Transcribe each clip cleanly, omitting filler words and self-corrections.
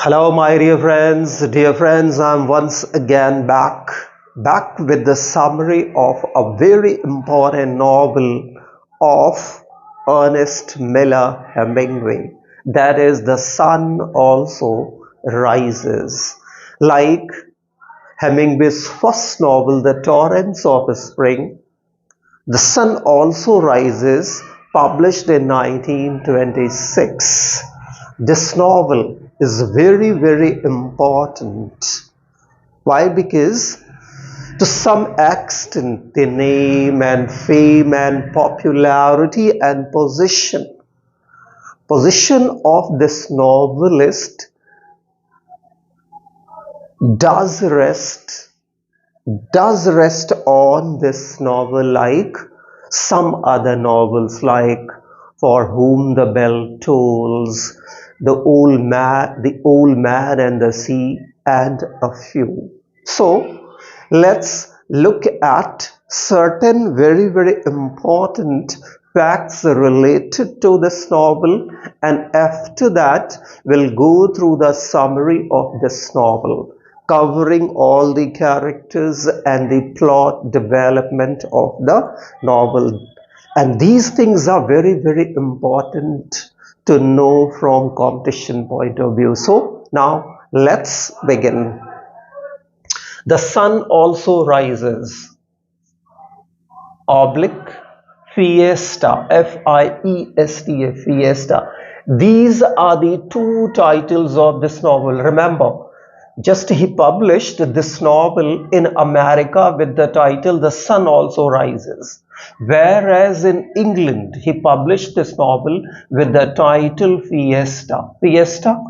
Hello, my dear friends. Dear friends, I'm once again back with the summary of a very important novel of Ernest Miller Hemingway. That is, The Sun Also Rises. Like Hemingway's first novel, The Torrents of Spring, The Sun Also Rises, published in 1926. This novel is very important. Why? Because to some extent the name and fame and popularity and position of this novelist does rest on this novel, like some other novels like For Whom the Bell Tolls, the Old Man and the Sea, and a few. So let's look at certain very important facts related to this novel, and after that we'll go through the summary of this novel, covering all the characters and the plot development of the novel. And these things are very important to know from competition point of view. So now let's begin. The Sun Also Rises, oblique, Fiesta, Fiesta, Fiesta. These are the two titles of this novel. Remember, just he published this novel in America with the title The Sun Also Rises, whereas in England he published this novel with the title Fiesta. Fiesta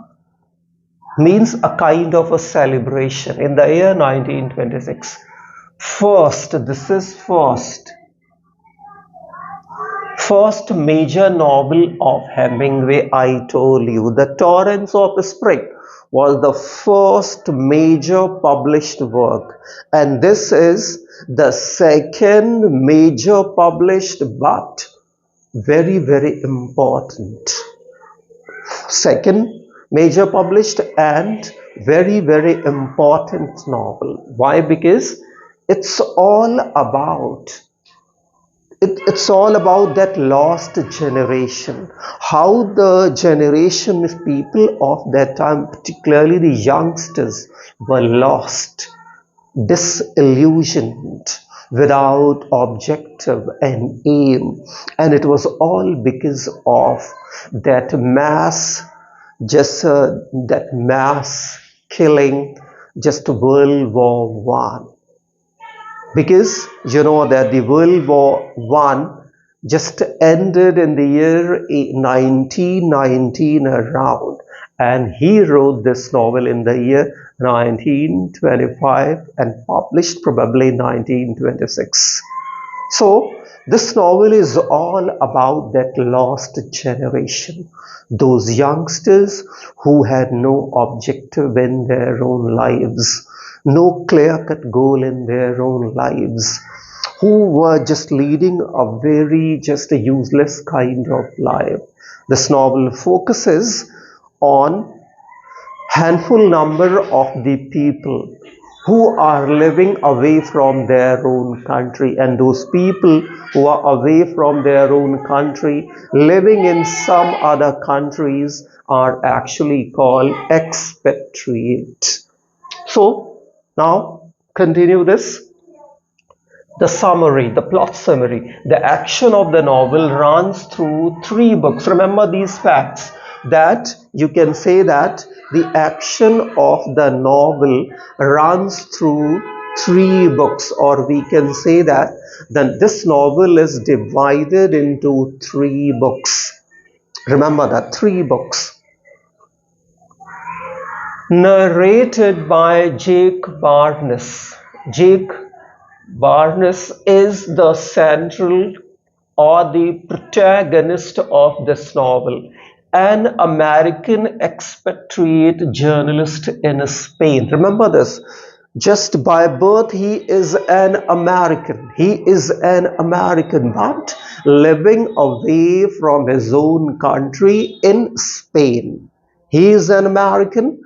means a kind of a celebration in the year 1926. This is first major novel of Hemingway. I told you The Torrents of Spring was the first major published work, and this is the second major published but very important. Second major published and very important novel. Why? Because it's all about that lost generation, how the generation of people of that time, particularly the youngsters, were lost, disillusioned, without objective and aim. And it was all because of that mass killing, just World War One. Because you know that the World War One just ended in the year 1919 around, and he wrote this novel in the year 1925 and published probably 1926. So this novel is all about that lost generation, those youngsters who had no objective in their own lives, no clear-cut goal in their own lives, who were just leading just a useless kind of life. This novel focuses on handful number of the people who are living away from their own country, and those people who are away from their own country living in some other countries are actually called expatriate. So now continue this. The summary, the plot summary. The action of the novel runs through 3 books. Remember these facts, that you can say that the action of the novel runs through 3 books, or we can say that this novel is divided into 3 books. Remember that, 3 books. Narrated by Jake Barnes. Jake Barnes is the central or the protagonist of this novel, an American expatriate journalist in Spain. Remember this, just by birth he is an American. He is an American, but living away from his own country in Spain. He is an American,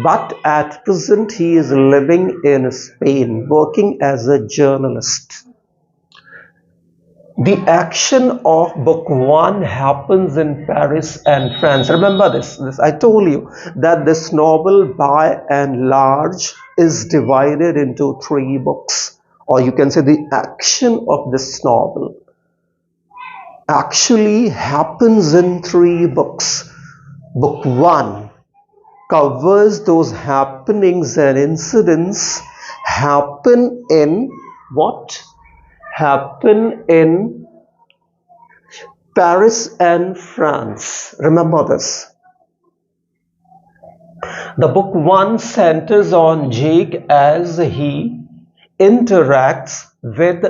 but at present he is living in Spain, working as a journalist. The action of book 1 happens in Paris and France. Remember this. I told you that this novel by and large is divided into 3 books. Or you can say the action of this novel actually happens in 3 books. Book 1 covers those happenings and incidents happen in what? Happen in Paris and France. Remember this. The book 1 centers on Jake as he interacts with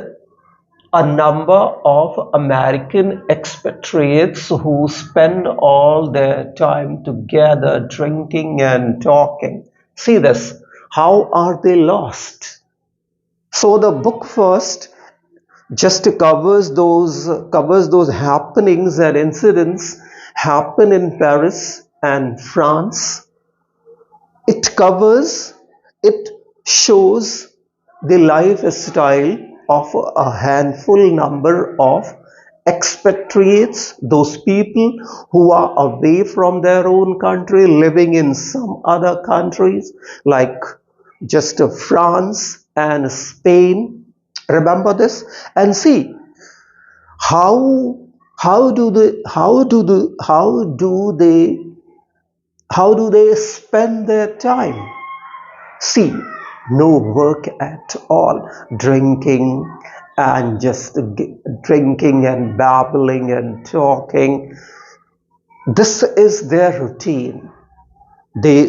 a number of American expatriates who spend all their time together drinking and talking. See this. How are they lost? So the book first just covers those happenings and incidents happen in Paris and France. It shows the lifestyle of a handful number of expatriates, those people who are away from their own country, living in some other countries like just France and Spain. Remember this and see how do they spend their time. See, no work at all, drinking and drinking and babbling and talking. This is their routine. They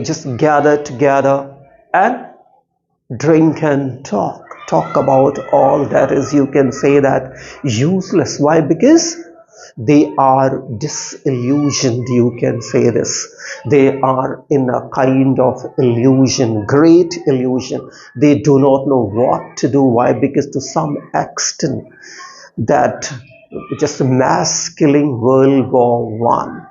just gather together and drink and talk about all that is, you can say that, useless. Why? Because they are disillusioned, you can say this. They are in a kind of illusion, great illusion. They do not know what to do. Why? Because to some extent that just mass killing World War One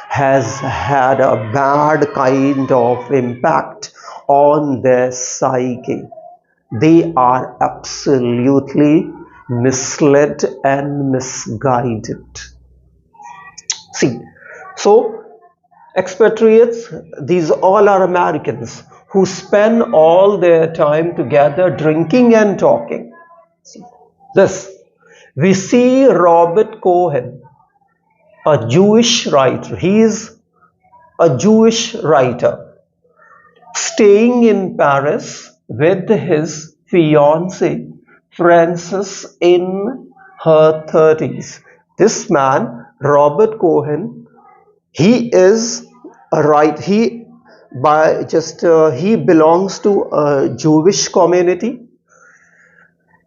has had a bad kind of impact on their psyche. They are absolutely misled and misguided. See, so expatriates, these all are Americans who spend all their time together drinking and talking. See, this, we see Robert Cohen, a Jewish writer. He is a Jewish writer staying in Paris with his fiancée Frances in her 30s. This man, Robert Cohen, he is a writer. He belongs to a Jewish community.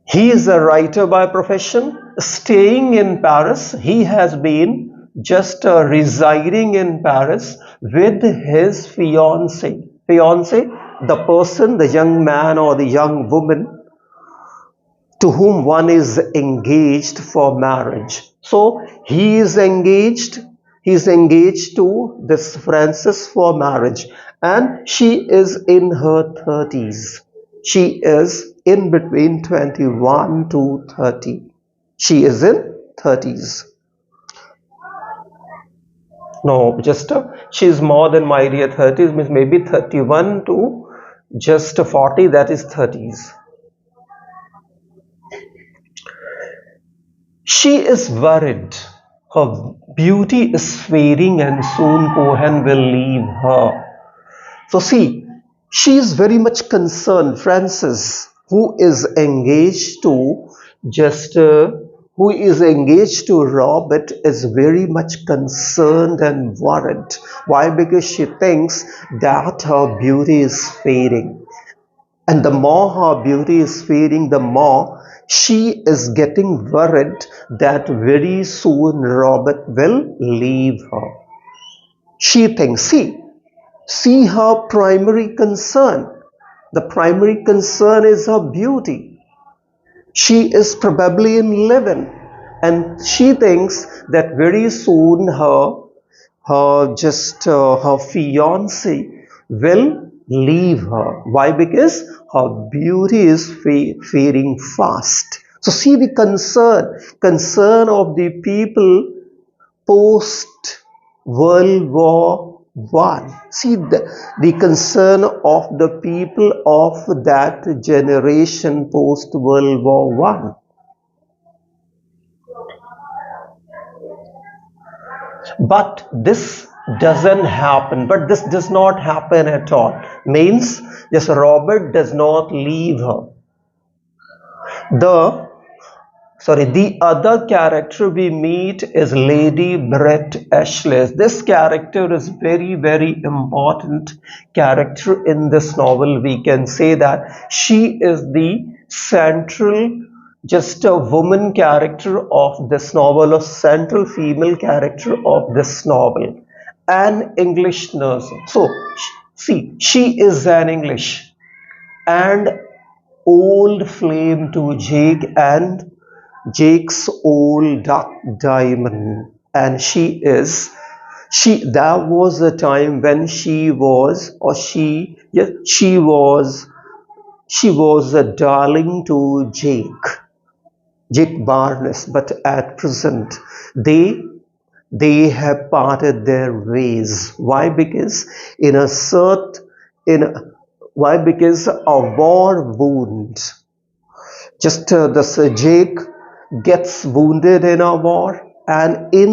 He is a writer by profession, staying in Paris. He has been just residing in Paris with his fiancée. Fiancée, the person, the young man or the young woman to whom one is engaged for marriage. So he is engaged to this Frances for marriage, and she is in her 30s. She is in between 21 to 30. She is in 30s. No, just she is more than my dear 30s, means maybe 31 to just 40, that is 30s. She is worried. Her beauty is fading and soon Cohen will leave her. So see, she is very much concerned. Frances, who is engaged to Robert, is very much concerned and worried. Why? Because she thinks that her beauty is fading. And the more her beauty is fading, the more she is getting worried that very soon Robert will leave her. She thinks, see her primary concern. The primary concern is her beauty. She is probably in live-in, and she thinks that very soon her fiancé will leave her. Why? Because her beauty is fading fast. So see the concern of the people post World War One. See the concern of the people of that generation post World War One. But this doesn't happen. But this does not happen at all. Means, yes, Robert does not leave her. The other character we meet is Lady Brett Ashley. This character is very, very important character in this novel. We can say that she is the central, just a woman character of this novel, a central female character of this novel, an English nurse. So, see, she is an English and old flame to Jake and Jake's old diamond, and there was a time when she was a darling to Jake Barnes, but at present they have parted their ways. Why? Because why? Because a war wound. This Jake gets wounded in a war, and he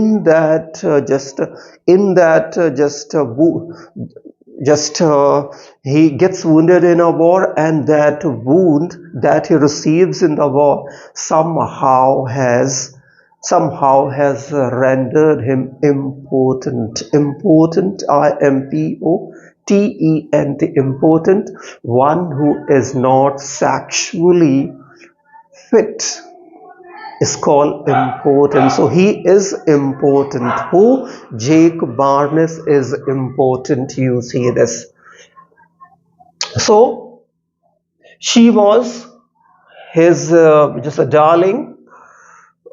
gets wounded in a war, and that wound that he receives in the war somehow has rendered him impotent. Impotent, one who is not sexually fit is called important. So he is important. Who? Jake Barnes is important. You see this. So she was his just a darling,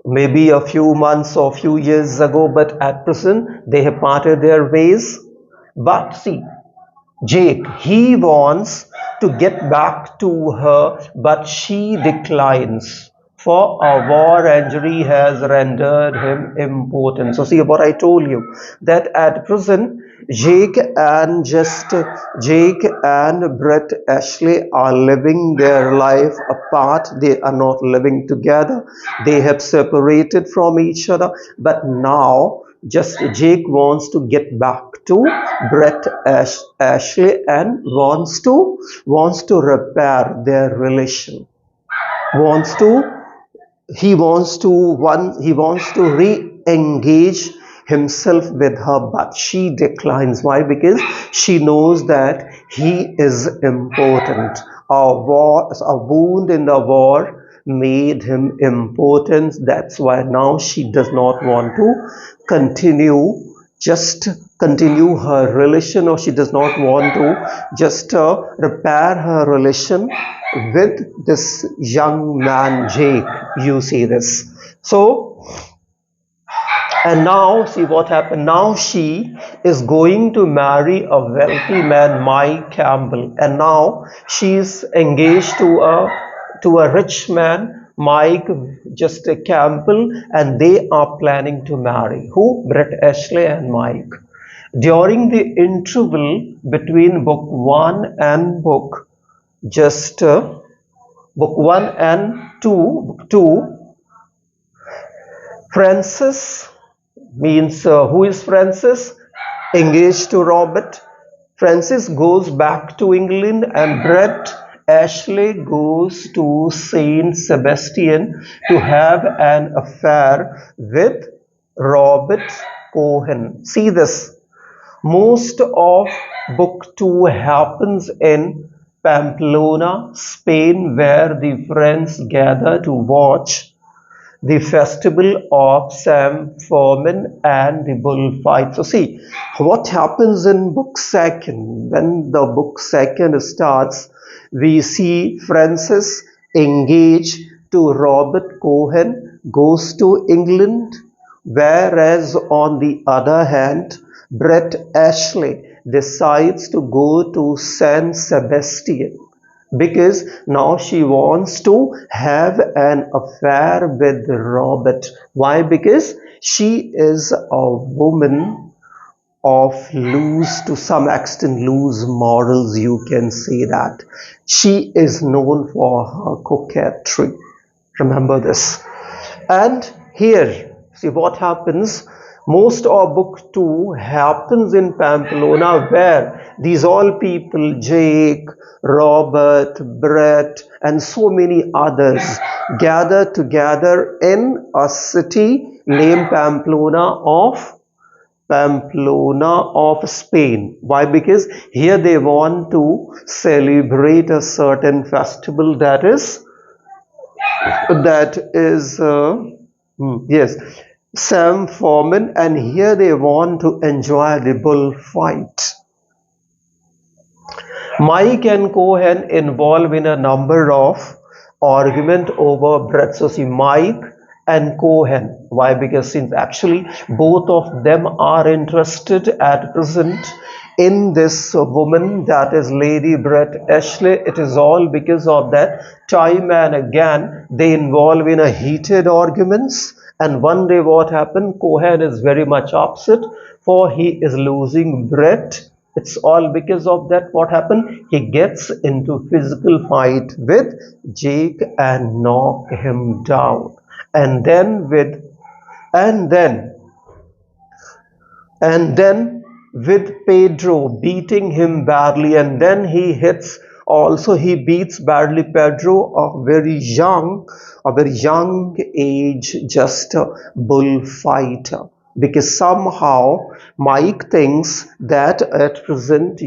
maybe a few months or few years ago, but at present they have parted their ways. But see, Jake, he wants to get back to her, but she declines. For a war injury has rendered him impotent. So see what I told you, that at present Jake and Brett Ashley are living their life apart. They are not living together. They have separated from each other. But now just Jake wants to get back to Brett Ashley and wants to repair their relation. He wants to re-engage himself with her, but she declines. Why? Because she knows that he is important. A wound in the war made him impotent. That's why now she does not want to continue her relation, or she does not want to repair her relation with this young man Jake. You see this. So, and now see what happened. Now she is going to marry a wealthy man, Mike Campbell, and now she is engaged to a rich man, Mike Campbell, and they are planning to marry. Who? Brett Ashley and Mike. During the interval between book 1 and book 2, Frances means who is Frances? Engaged to Robert. Frances goes back to England, and Brett Ashley goes to Saint Sebastian to have an affair with Robert Cohen. See this. Most of book 2 happens in Pamplona, Spain, where the friends gather to watch the festival of Sam Foreman and the bullfight. So see what happens in book 2. When the book 2 starts, we see Frances engaged to Robert Cohen, goes to England, whereas on the other hand, Brett Ashley decides to go to San Sebastian because now she wants to have an affair with Robert. Why? Because she is a woman of loose, to some extent loose morals, you can say that. She is known for her coquetry. Remember this. And here, see what happens. Most of book 2 happens in Pamplona, where these all people, Jake, Robert, Brett, and so many others gather together in a city named Pamplona of Spain. Why? Because here they want to celebrate a certain festival yes, Sam Foreman, and here they want to enjoy the bullfight. Mike and Cohen involved in a number of argument over Brett. So see, Mike and Cohen. Why? Because since actually both of them are interested at present in this woman, that is Lady Brett Ashley. It is all because of that time and again they involve in a heated arguments. And one day what happened? Cohen is very much upset, for he is losing Brett. It's all because of that. What happened? He gets into physical fight with Jake and knock him down. And then with Pedro beating him badly, and then he beats badly Pedro, a very young age, just a bullfighter. Because somehow Mike thinks that at present,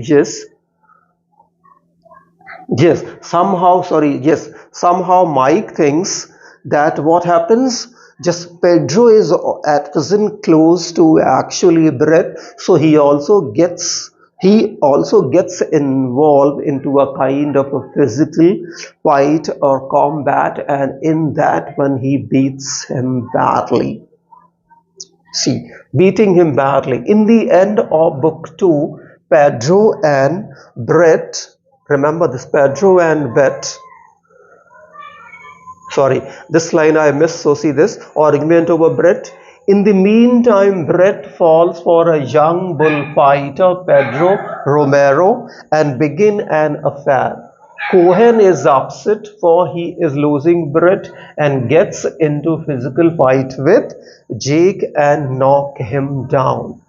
somehow Mike thinks that what happens, just Pedro is at present close to actually Brett, so he also gets involved into a kind of a physical fight or combat, and in that one he beats him badly. See, beating him badly. In the end of book 2, Pedro and Brett, remember this, Pedro and Brett, sorry, this line I missed, so see this, argument over Brett. In the meantime, Brett falls for a young bullfighter, Pedro Romero, and begin an affair. Cohen is upset, for he is losing Brett, and gets into physical fight with Jake and knock him down.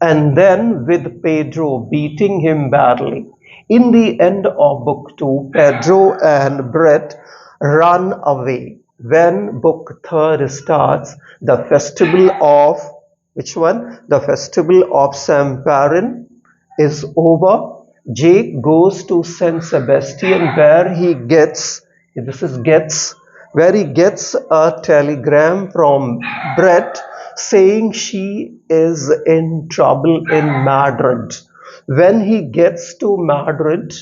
And then with Pedro beating him badly. In the end of book 2, Pedro and Brett run away. When book 3 starts, the festival of, which one? The festival of Samparin is over. Jake goes to San Sebastian, where he gets a telegram from Brett saying she is in trouble in Madrid. When he gets to Madrid,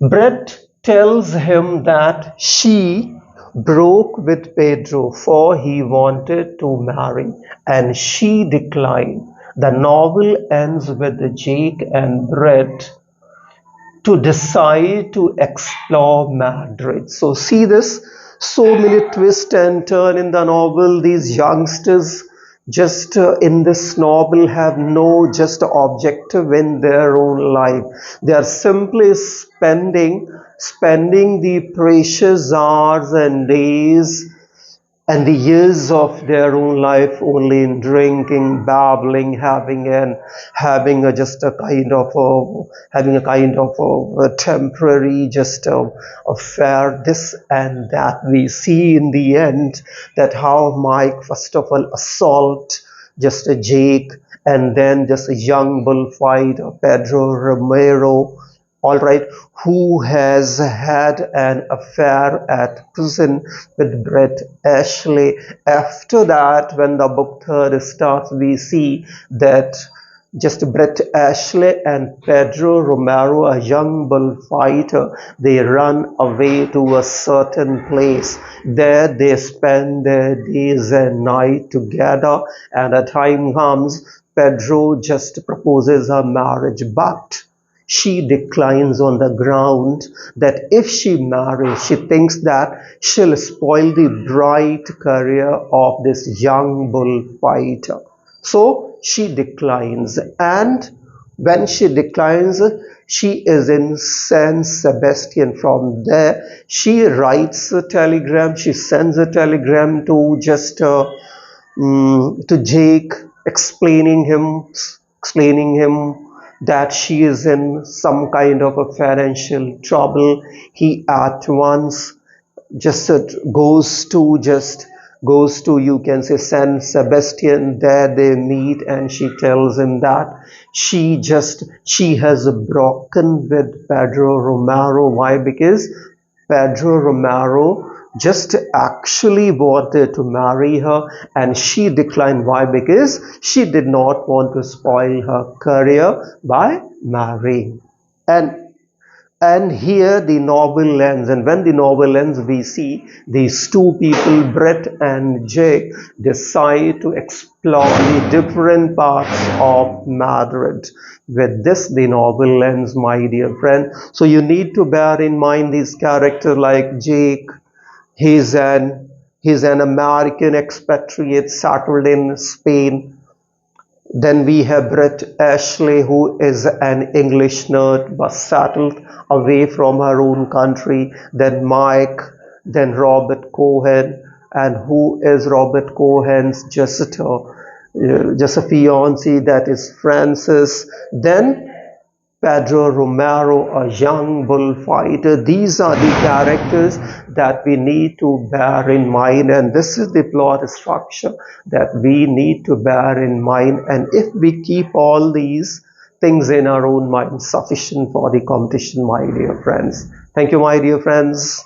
Brett tells him that she broke with Pedro, for he wanted to marry, and she declined. The novel ends with Jake and Brett to decide to explore Madrid. So see this, so many twists and turns in the novel. These youngsters just in this novel have no just objective in their own life. They are simply spending the precious hours and days and the years of their own life only in drinking, babbling, having a kind of a temporary just affair, this and that. We see in the end that how Mike first of all assault just a Jake, and then just a young bullfighter, Pedro Romero, all right, who has had an affair at prison with Brett Ashley. After that, when the book 3 starts, we see that just Brett Ashley and Pedro Romero, a young bullfighter, they run away to a certain place. There they spend their days and night together, and a time comes Pedro just proposes her marriage, but she declines on the ground that if she marries, she thinks that she'll spoil the bright career of this young bullfighter. So she declines, and when she declines, she is in San Sebastian. From there, she writes a telegram, she sends a telegram to to Jake, explaining him that she is in some kind of a financial trouble. He at once just goes to you can say San Sebastian. There they meet, and she tells him that she has broken with Pedro Romero. Why? Because Pedro Romero just actually wanted to marry her, and she declined. Why? Because she did not want to spoil her career by marrying. And here the novel ends, and when the novel ends, we see these two people, Brett and Jake, decide to explore the different parts of Madrid. With this, the novel ends, my dear friend. So you need to bear in mind these characters like Jake. He's an American expatriate settled in Spain. Then we have Brett Ashley, who is an English nerd but settled away from her own country. Then Mike, then Robert Cohen, and who is Robert Cohen's just a fiancée, that is Frances. Then Pedro Romero, a young bullfighter. These are the characters that we need to bear in mind, and this is the plot structure that we need to bear in mind. And if we keep all these things in our own mind, sufficient for the competition, my dear friends. Thank you, my dear friends.